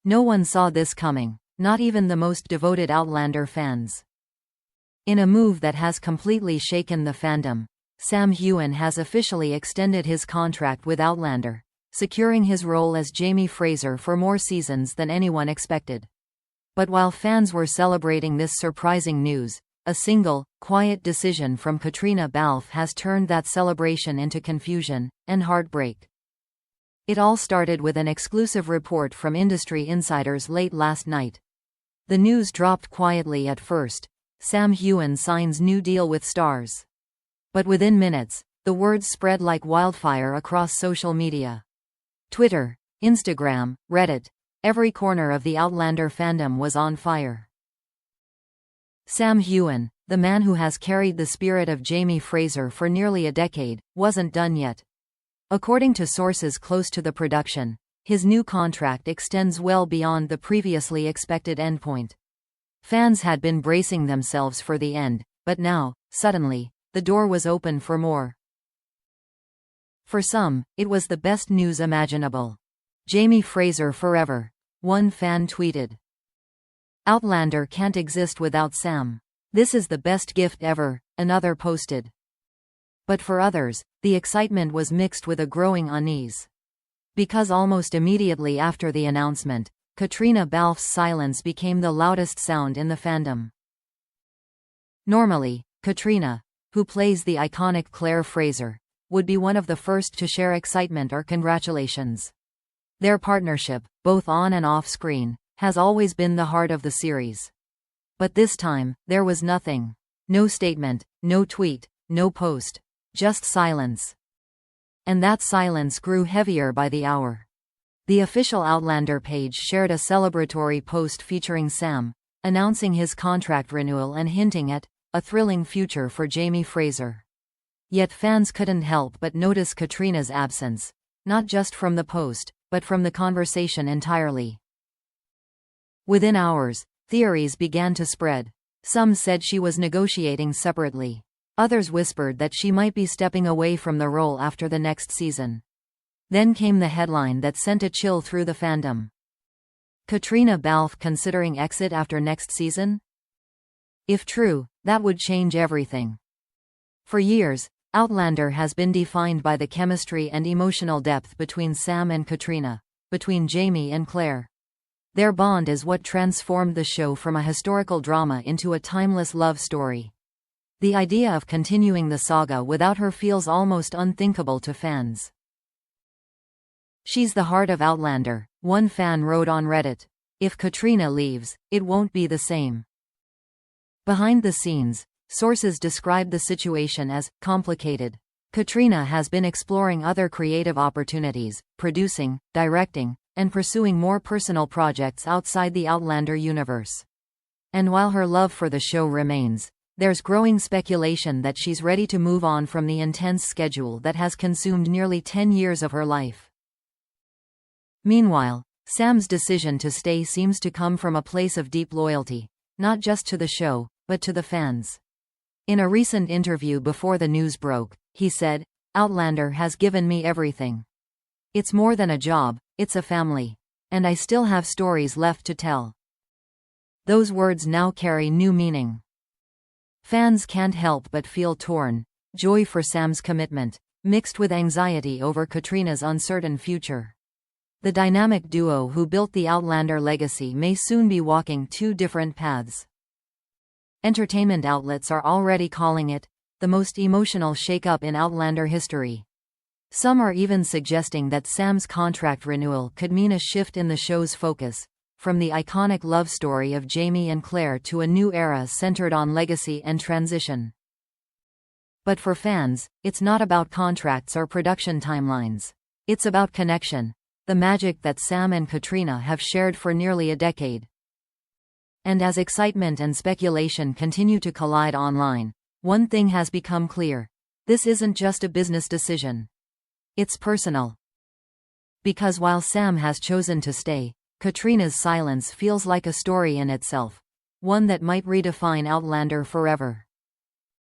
No one saw this coming, not even the most devoted Outlander fans. In a move that has completely shaken the fandom, Sam Heughan has officially extended his contract with Outlander, securing his role as Jamie Fraser for more seasons than anyone expected. But while fans were celebrating this surprising news, a single, quiet decision from Caitríona Balfe has turned that celebration into confusion and heartbreak. It all started with an exclusive report from industry insiders late last night. The news dropped quietly at first: Sam Heughan signs new deal with Starz. But within minutes, the words spread like wildfire across social media. Twitter, Instagram, Reddit, every corner of the Outlander fandom was on fire. Sam Heughan, the man who has carried the spirit of Jamie Fraser for nearly a decade, wasn't done yet. According to sources close to the production, his new contract extends well beyond the previously expected endpoint. Fans had been bracing themselves for the end, but now, suddenly, the door was open for more. For some, it was the best news imaginable. Jamie Fraser forever, one fan tweeted. Outlander can't exist without Sam. This is the best gift ever, another posted. But for others, the excitement was mixed with a growing unease. Because almost immediately after the announcement, Caitríona Balfe's silence became the loudest sound in the fandom. Normally, Caitríona, who plays the iconic Claire Fraser, would be one of the first to share excitement or congratulations. Their partnership, both on and off screen, has always been the heart of the series. But this time, there was nothing. No statement, no tweet, no post. Just silence. And that silence grew heavier by the hour. The official Outlander page shared a celebratory post featuring Sam, announcing his contract renewal and hinting at a thrilling future for Jamie Fraser. Yet fans couldn't help but notice Caitríona's absence, not just from the post, but from the conversation entirely. Within hours, theories began to spread. Some said she was negotiating separately. Others whispered that she might be stepping away from the role after the next season. Then came the headline that sent a chill through the fandom. Caitríona Balfe considering exit after next season? If true, that would change everything. For years, Outlander has been defined by the chemistry and emotional depth between Sam and Caitríona, between Jamie and Claire. Their bond is what transformed the show from a historical drama into a timeless love story. The idea of continuing the saga without her feels almost unthinkable to fans. She's the heart of Outlander, one fan wrote on Reddit. If Caitríona leaves, it won't be the same. Behind the scenes, sources described the situation as complicated. Caitríona has been exploring other creative opportunities, producing, directing, and pursuing more personal projects outside the Outlander universe. And while her love for the show remains, there's growing speculation that she's ready to move on from the intense schedule that has consumed nearly 10 years of her life. Meanwhile, Sam's decision to stay seems to come from a place of deep loyalty, not just to the show, but to the fans. In a recent interview before the news broke, he said, "Outlander has given me everything. It's more than a job, it's a family. And I still have stories left to tell." Those words now carry new meaning. Fans can't help but feel torn, joy for Sam's commitment, mixed with anxiety over Caitríona's uncertain future. The dynamic duo who built the Outlander legacy may soon be walking two different paths. Entertainment outlets are already calling it the most emotional shakeup in Outlander history. Some are even suggesting that Sam's contract renewal could mean a shift in the show's focus, from the iconic love story of Jamie and Claire to a new era centered on legacy and transition. But for fans, it's not about contracts or production timelines. It's about connection, the magic that Sam and Caitríona have shared for nearly a decade. And as excitement and speculation continue to collide online, one thing has become clear: this isn't just a business decision. It's personal. Because while Sam has chosen to stay, Caitríona's silence feels like a story in itself, one that might redefine Outlander forever.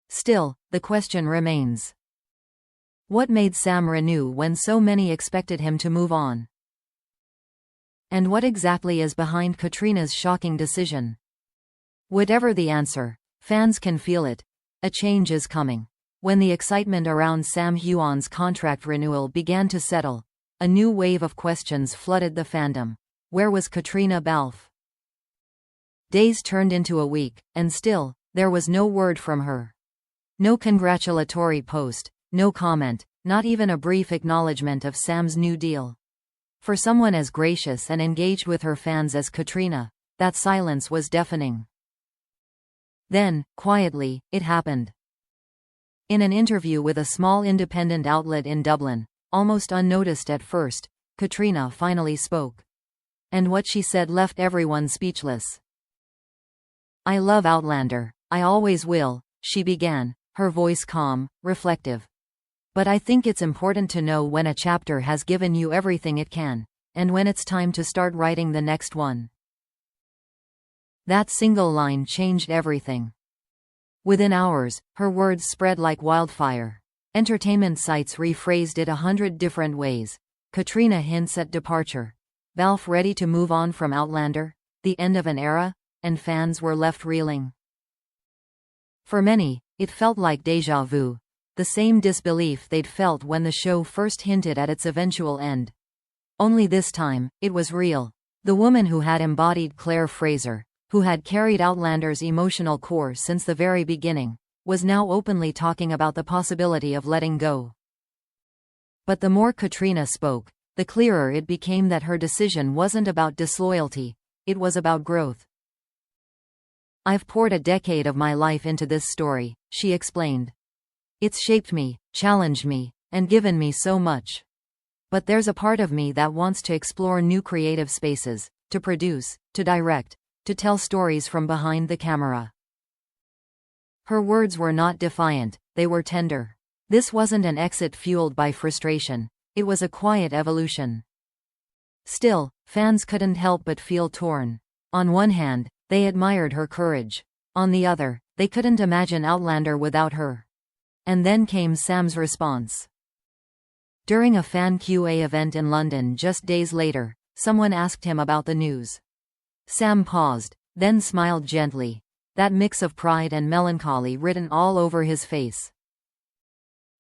Still, the question remains: what made Sam renew when so many expected him to move on? And what exactly is behind Caitríona's shocking decision? Whatever the answer, fans can feel it. A change is coming. When the excitement around Sam Heughan's contract renewal began to settle, a new wave of questions flooded the fandom. Where was Caitríona Balfe? Days turned into a week, and still, there was no word from her. No congratulatory post, no comment, not even a brief acknowledgement of Sam's new deal. For someone as gracious and engaged with her fans as Caitríona, that silence was deafening. Then, quietly, it happened. In an interview with a small independent outlet in Dublin, almost unnoticed at first, Caitríona finally spoke. And what she said left everyone speechless. "I love Outlander, I always will," she began, her voice calm, reflective. "But I think it's important to know when a chapter has given you everything it can, and when it's time to start writing the next one." That single line changed everything. Within hours, her words spread like wildfire. Entertainment sites rephrased it 100 different ways. Caitríona hints at departure. Balfe ready to move on from Outlander, the end of an era, and fans were left reeling. For many, it felt like déjà vu, the same disbelief they'd felt when the show first hinted at its eventual end. Only this time, it was real. The woman who had embodied Claire Fraser, who had carried Outlander's emotional core since the very beginning, was now openly talking about the possibility of letting go. But the more Caitríona spoke, the clearer it became that her decision wasn't about disloyalty, it was about growth. "I've poured a decade of my life into this story," she explained. "It's shaped me, challenged me, and given me so much. But there's a part of me that wants to explore new creative spaces, to produce, to direct, to tell stories from behind the camera." Her words were not defiant, they were tender. This wasn't an exit fueled by frustration, it was a quiet evolution. Still, fans couldn't help but feel torn. On one hand, they admired her courage. On the other, they couldn't imagine Outlander without her. And then came Sam's response. During a fan QA event in London just days later, someone asked him about the news. Sam paused, then smiled gently, that mix of pride and melancholy written all over his face.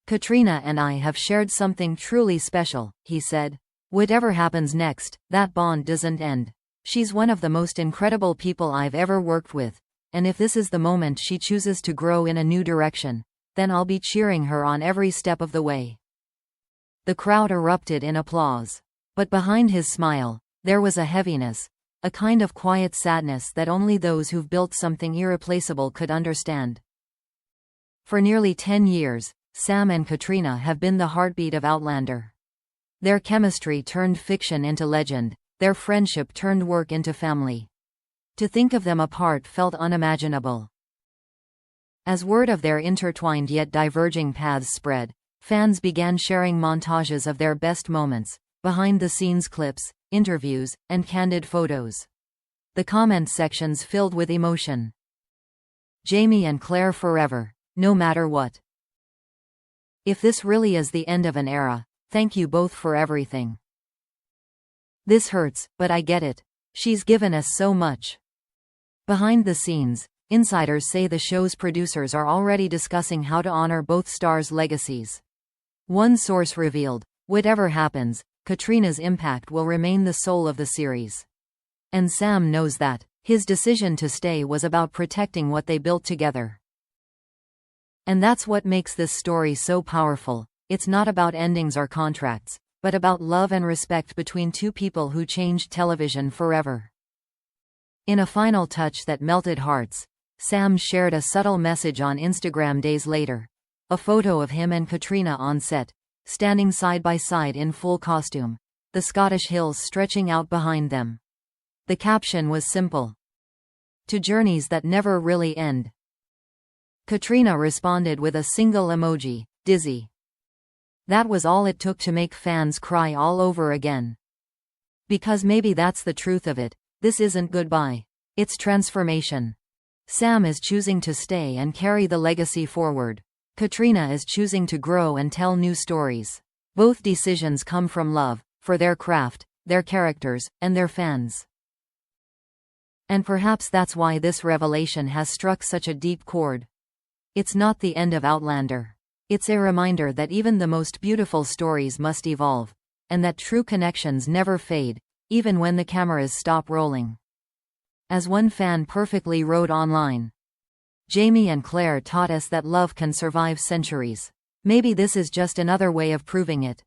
"Caitríona and I have shared something truly special," he said. "Whatever happens next, that bond doesn't end. She's one of the most incredible people I've ever worked with, and if this is the moment she chooses to grow in a new direction, then I'll be cheering her on every step of the way." The crowd erupted in applause. But behind his smile, there was a heaviness, a kind of quiet sadness that only those who've built something irreplaceable could understand. For nearly 10 years, Sam and Caitríona have been the heartbeat of Outlander. Their chemistry turned fiction into legend, their friendship turned work into family. To think of them apart felt unimaginable. As word of their intertwined yet diverging paths spread, fans began sharing montages of their best moments, behind-the-scenes clips, interviews, and candid photos. The comment sections filled with emotion. "Jamie and Claire forever, no matter what. If this really is the end of an era, thank you both for everything. This hurts, but I get it. She's given us so much." Behind the scenes, insiders say the show's producers are already discussing how to honor both stars' legacies. One source revealed, "Whatever happens, Caitríona's impact will remain the soul of the series." And Sam knows that. His decision to stay was about protecting what they built together. And that's what makes this story so powerful. It's not about endings or contracts, but about love and respect between two people who changed television forever. In a final touch that melted hearts, Sam shared a subtle message on Instagram days later. A photo of him and Caitríona on set, standing side by side in full costume, the Scottish hills stretching out behind them. The caption was simple. "To journeys that never really end." Caitríona responded with a single emoji, dizzy. That was all it took to make fans cry all over again. Because maybe that's the truth of it, this isn't goodbye. It's transformation. Sam is choosing to stay and carry the legacy forward. Caitríona is choosing to grow and tell new stories. Both decisions come from love, for their craft, their characters, and their fans. And perhaps that's why this revelation has struck such a deep chord. It's not the end of Outlander. It's a reminder that even the most beautiful stories must evolve, and that true connections never fade, even when the cameras stop rolling. As one fan perfectly wrote online, Jamie and Claire taught us that love can survive centuries. Maybe this is just another way of proving it.